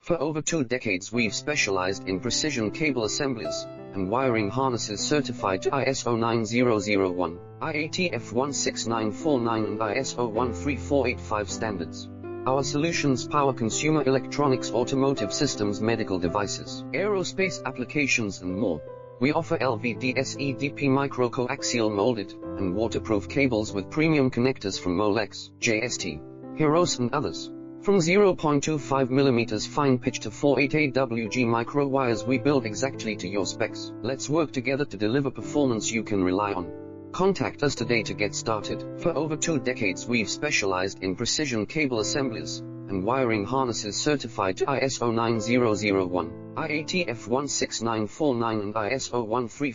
For over 2 decades we've specialized in precision cable assemblies and wiring harnesses certified to ISO 9001, IATF 16949 and ISO 13485 standards. Our solutions power consumer electronics, automotive systems, medical devices, aerospace applications and more. We offer LVDS/EDP microcoaxial molded and waterproof cables with premium connectors from Molex, JST, Heros and others. From 0.25 mm fine pitch to 488 WG micro wires, we build exactly to your specs. Let's work together to deliver performance you can rely on. Contact us today to get started. For over 2 decades we've specialized in precision cable assemblies and wiring harnesses certified to ISO 9001, IATF 16949 and ISO 13485.